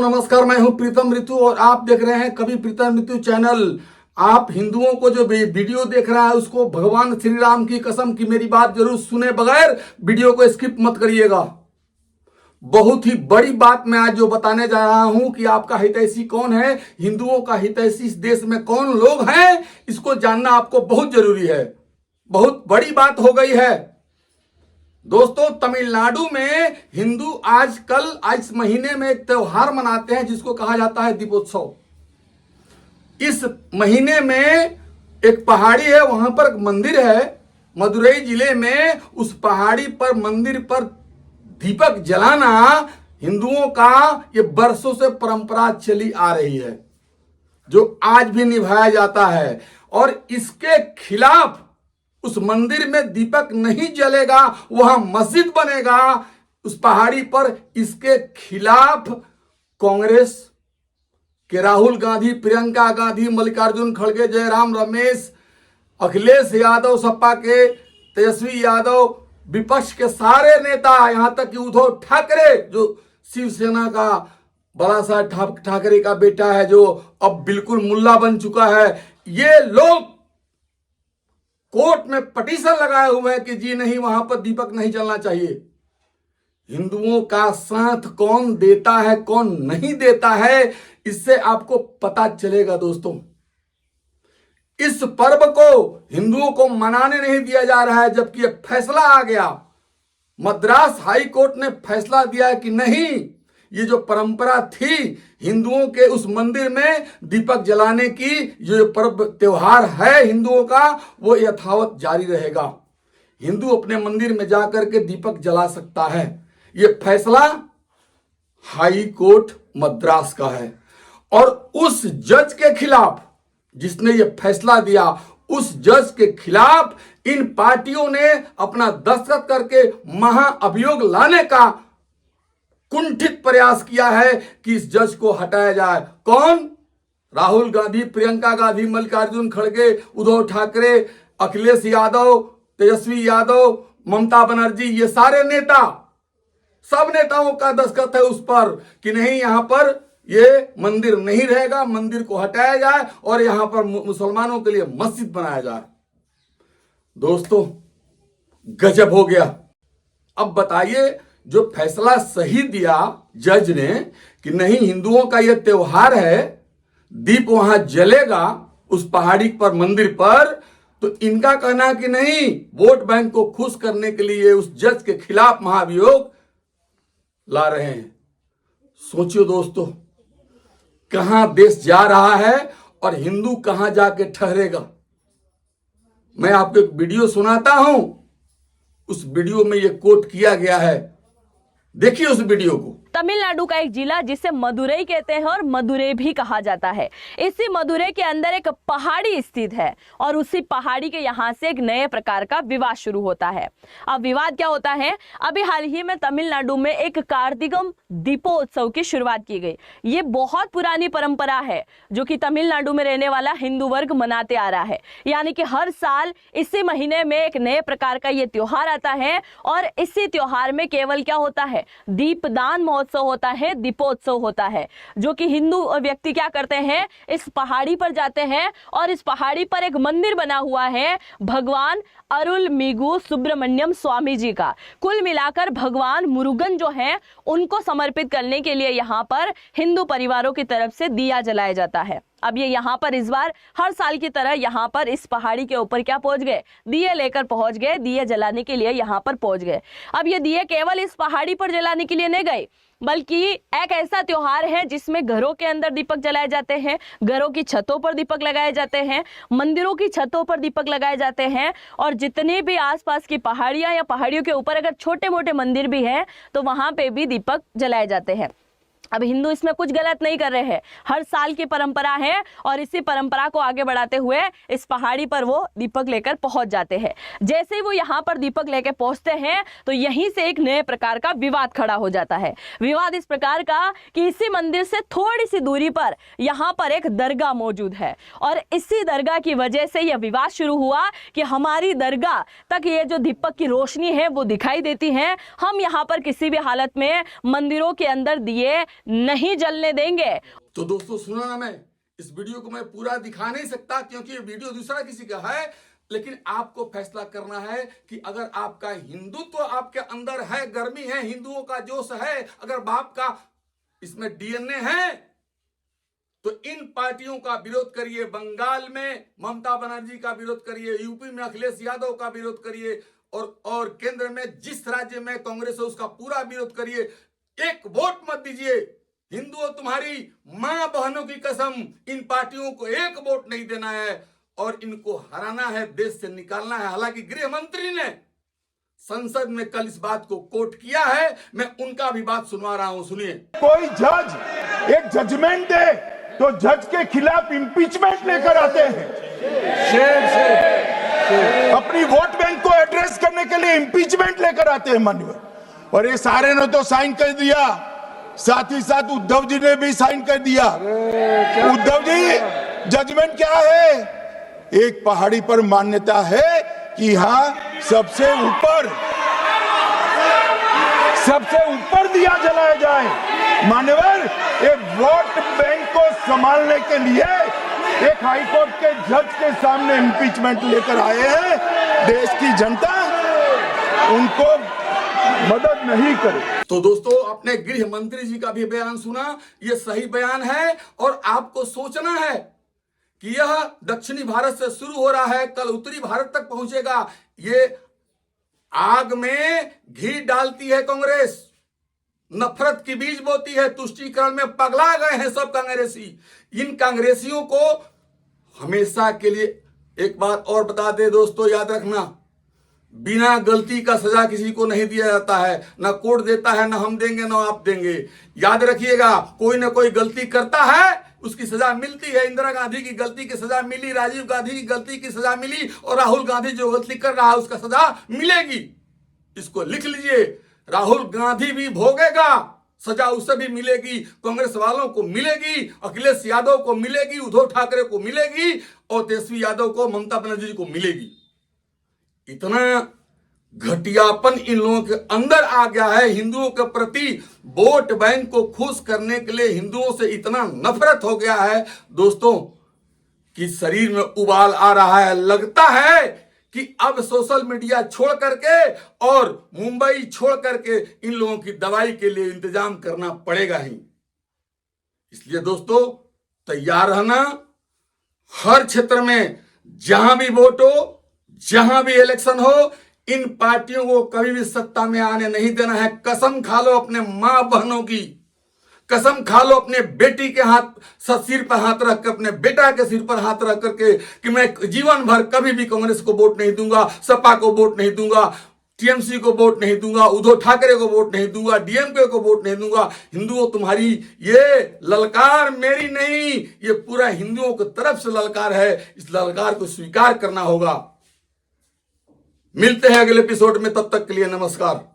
नमस्कार, मैं हूं प्रीतम ऋतु और आप देख रहे हैं कभी प्रीतम ऋतु चैनल। आप हिंदुओं को जो वीडियो देख रहा है उसको भगवान श्री राम की कसम की मेरी बात जरूर सुने बगैर वीडियो को स्किप मत करिएगा। बहुत ही बड़ी बात मैं आज जो बताने जा रहा हूं कि आपका हितैषी कौन है, हिंदुओं का हितैषी इस देश में कौन लोग हैं, इसको जानना आपको बहुत जरूरी है। बहुत बड़ी बात हो गई है दोस्तों। तमिलनाडु में हिंदू आज इस महीने में एक त्योहार मनाते हैं जिसको कहा जाता है दीपोत्सव। इस महीने में एक पहाड़ी है, वहां पर एक मंदिर है मदुरई जिले में। उस पहाड़ी पर मंदिर पर दीपक जलाना हिंदुओं का ये बरसों से परंपरा चली आ रही है, जो आज भी निभाया जाता है। और इसके खिलाफ उस मंदिर में दीपक नहीं जलेगा, वहां मस्जिद बनेगा उस पहाड़ी पर। इसके खिलाफ कांग्रेस के राहुल गांधी, प्रियंका गांधी, मल्लिकार्जुन खड़गे, जयराम रमेश, अखिलेश यादव, सपा के तेजस्वी यादव, विपक्ष के सारे नेता, यहां तक कि उद्धव ठाकरे जो शिवसेना का बड़ा साहब ठाकरे का बेटा है, जो अब बिल्कुल मुल्ला बन चुका है, ये लोग कोर्ट में पिटीशन लगाए हुए हैं कि जी नहीं, वहां पर दीपक नहीं जलना चाहिए। हिंदुओं का साथ कौन देता है कौन नहीं देता है, इससे आपको पता चलेगा दोस्तों। इस पर्व को हिंदुओं को मनाने नहीं दिया जा रहा है, जबकि यह फैसला आ गया। मद्रास हाई कोर्ट ने फैसला दिया है कि नहीं, ये जो परंपरा थी हिंदुओं के उस मंदिर में दीपक जलाने की, जो पर्व त्योहार है हिंदुओं का, वो यथावत जारी रहेगा। हिंदू अपने मंदिर में जाकर के दीपक जला सकता है। ये फैसला हाई कोर्ट मद्रास का है। और उस जज के खिलाफ जिसने ये फैसला दिया, उस जज के खिलाफ इन पार्टियों ने अपना दस्तखत करके महाअभियोग लाने का कुंठित प्रयास किया है कि इस जज को हटाया जाए। कौन? राहुल गांधी, प्रियंका गांधी, मल्लिकार्जुन खड़गे, उद्धव ठाकरे, अखिलेश यादव, तेजस्वी यादव, ममता बनर्जी, ये सारे नेता, सब नेताओं का दस्तखत है उस पर कि नहीं, यहां पर ये मंदिर नहीं रहेगा, मंदिर को हटाया जाए और यहां पर मुसलमानों के लिए मस्जिद बनाया जाए। दोस्तों गजब हो गया। अब बताइए, जो फैसला सही दिया जज ने कि नहीं, हिंदुओं का यह त्योहार है, दीप वहां जलेगा उस पहाड़ी पर मंदिर पर, तो इनका कहना कि नहीं, वोट बैंक को खुश करने के लिए उस जज के खिलाफ महाभियोग ला रहे हैं। सोचिए दोस्तों, कहां देश जा रहा है और हिंदू कहां जाके ठहरेगा। मैं आपको एक वीडियो सुनाता हूं, उस वीडियो में यह कोट किया गया है, देखिए उस वीडियो को। तमिलनाडु का एक जिला जिसे मदुरई कहते हैं और मदुरै भी कहा जाता है। इसी मदुरै के अंदर एक पहाड़ी स्थित है और उसी पहाड़ी के यहाँ से एक नए प्रकार का विवाद शुरू होता है। अब विवाद क्या होता है? अभी हाल ही में तमिलनाडु में एक कार्तिकम दीपोत्सव की शुरुआत की गई। ये बहुत पुरानी परंपरा है जो कि तमिलनाडु में रहने वाला हिंदू वर्ग मनाते आ रहा है। यानी कि हर साल इसी महीने में एक नए प्रकार का ये त्योहार आता है और इसी त्योहार में केवल क्या होता है, दीपदान महोत्सव होता है, दीपोत्सव होता है, जो कि हिंदू व्यक्ति क्या करते हैं, इस पहाड़ी पर जाते हैं और इस पहाड़ी पर एक मंदिर बना हुआ है भगवान अरुलमिगु सुब्रमण्यम स्वामी जी का। कुल मिलाकर भगवान मुरुगन जो हैं उनको समर्पित करने के लिए यहाँ पर हिंदू परिवारों की तरफ से दिया जलाया जाता है। अब ये यहाँ पर इस बार हर साल की तरह यहाँ पर इस पहाड़ी के ऊपर क्या पहुंच गए, दिए लेकर पहुंच गए, दिए जलाने के लिए यहाँ पर पहुंच गए। अब ये दिए केवल इस पहाड़ी पर जलाने के लिए नहीं गए, बल्कि एक ऐसा त्योहार है जिसमें घरों के अंदर दीपक जलाए जाते हैं, घरों की छतों पर दीपक लगाए जाते हैं, मंदिरों की छतों पर दीपक लगाए जाते हैं, और जितनी भी आसपास की पहाड़ियां या पहाड़ियों के ऊपर अगर छोटे मोटे मंदिर भी हैं तो वहां पे भी दीपक जलाए जाते हैं। अब हिंदू इसमें कुछ गलत नहीं कर रहे हैं, हर साल की परंपरा है और इसी परंपरा को आगे बढ़ाते हुए इस पहाड़ी पर वो दीपक लेकर पहुंच जाते हैं। जैसे ही वो यहाँ पर दीपक लेकर पहुंचते हैं तो यहीं से एक नए प्रकार का विवाद खड़ा हो जाता है। विवाद इस प्रकार का कि इसी मंदिर से थोड़ी सी दूरी पर यहाँ पर एक दरगाह मौजूद है और इसी दरगाह की वजह से यह विवाद शुरू हुआ कि हमारी दरगाह तक ये जो दीपक की रोशनी है वो दिखाई देती है, हम यहाँ पर किसी भी हालत में मंदिरों के अंदर दिए नहीं जलने देंगे। तो दोस्तों सुना ना, मैं इस वीडियो को मैं पूरा दिखा नहीं सकता क्योंकि ये वीडियो दूसरा किसी का है, लेकिन आपको फैसला करना है कि अगर आपका हिंदुत्व आपके अंदर है, गर्मी है, हिंदुओं का जोश है, अगर बाप का इसमें डीएनए है, तो इन पार्टियों का विरोध करिए। बंगाल में ममता बनर्जी का विरोध करिए, यूपी में अखिलेश यादव का विरोध करिए, और केंद्र में जिस राज्य में कांग्रेस है उसका पूरा विरोध करिए। एक वोट मत दीजिए। हिंदुओं, तुम्हारी मां बहनों की कसम, इन पार्टियों को एक वोट नहीं देना है और इनको हराना है, देश से निकालना है। हालांकि गृह मंत्री ने संसद में कल इस बात को कोट किया है, मैं उनका भी बात सुनवा रहा हूं, सुनिए। कोई जज एक जजमेंट दे तो जज के खिलाफ इंपीचमेंट लेकर आते हैं। अपनी वोट बैंक को एड्रेस करने के लिए इंपीचमेंट लेकर आते हैं माननीय। और ये सारे ने तो साइन कर दिया, साथ ही साथ उद्धव जी ने भी साइन कर दिया। उद्धव जी, जजमेंट क्या है? एक पहाड़ी पर मान्यता है कि हाँ सबसे ऊपर दिया जलाया जाए। मान्यवर, एक वोट बैंक को संभालने के लिए एक हाईकोर्ट के जज के सामने इंपीचमेंट लेकर आए हैं। देश की जनता उनको मदद नहीं करे। तो दोस्तों, अपने गृह मंत्री जी का भी बयान सुना, यह सही बयान है और आपको सोचना है कि यह दक्षिणी भारत से शुरू हो रहा है, कल उत्तरी भारत तक पहुंचेगा। ये आग में घी डालती है कांग्रेस, नफरत की बीज बोती है, तुष्टीकरण में पगला गए हैं सब कांग्रेसी। इन कांग्रेसियों को हमेशा के लिए एक बात और बता दे दोस्तों, याद रखना, बिना गलती का सजा किसी को नहीं दिया जाता है। ना कोर्ट देता है, ना हम देंगे, ना आप देंगे। याद रखिएगा, कोई ना कोई गलती करता है, उसकी सजा मिलती है। इंदिरा गांधी की गलती की सजा मिली, राजीव गांधी की गलती की सजा मिली, और राहुल गांधी जो गलती कर रहा है उसका सजा मिलेगी। इसको लिख लीजिए, राहुल गांधी भी भोगेगा, सजा उसे भी मिलेगी, कांग्रेस वालों को मिलेगी, अखिलेश यादव को मिलेगी, उद्धव ठाकरे को मिलेगी, और तेजस्वी यादव को, ममता बनर्जी को मिलेगी। इतना घटियापन इन लोगों के अंदर आ गया है। हिंदुओं के प्रति वोट बैंक को खुश करने के लिए हिंदुओं से इतना नफरत हो गया है दोस्तों कि शरीर में उबाल आ रहा है। लगता है कि अब सोशल मीडिया छोड़ करके और मुंबई छोड़ करके इन लोगों की दवाई के लिए इंतजाम करना पड़ेगा ही। इसलिए दोस्तों, तैयार रहना। हर क्षेत्र में जहां भी वोट हो, जहां भी इलेक्शन हो, इन पार्टियों को कभी भी सत्ता में आने नहीं देना है। कसम खा लो अपने मां बहनों की, कसम खा लो अपने बेटी के सिर पर हाथ रख कर, अपने बेटा के सिर पर हाथ रख करके कि मैं जीवन भर कभी भी कांग्रेस को वोट नहीं दूंगा, सपा को वोट नहीं दूंगा, टीएमसी को वोट नहीं दूंगा, उद्धव ठाकरे को वोट नहीं दूंगा, डीएमके को वोट नहीं दूंगा। हिंदुओं, तुम्हारी ये ललकार मेरी नहीं, ये पूरा हिंदुओं की तरफ से ललकार है। इस ललकार को स्वीकार करना होगा। मिलते हैं अगले एपिसोड में, तब तक के लिए नमस्कार।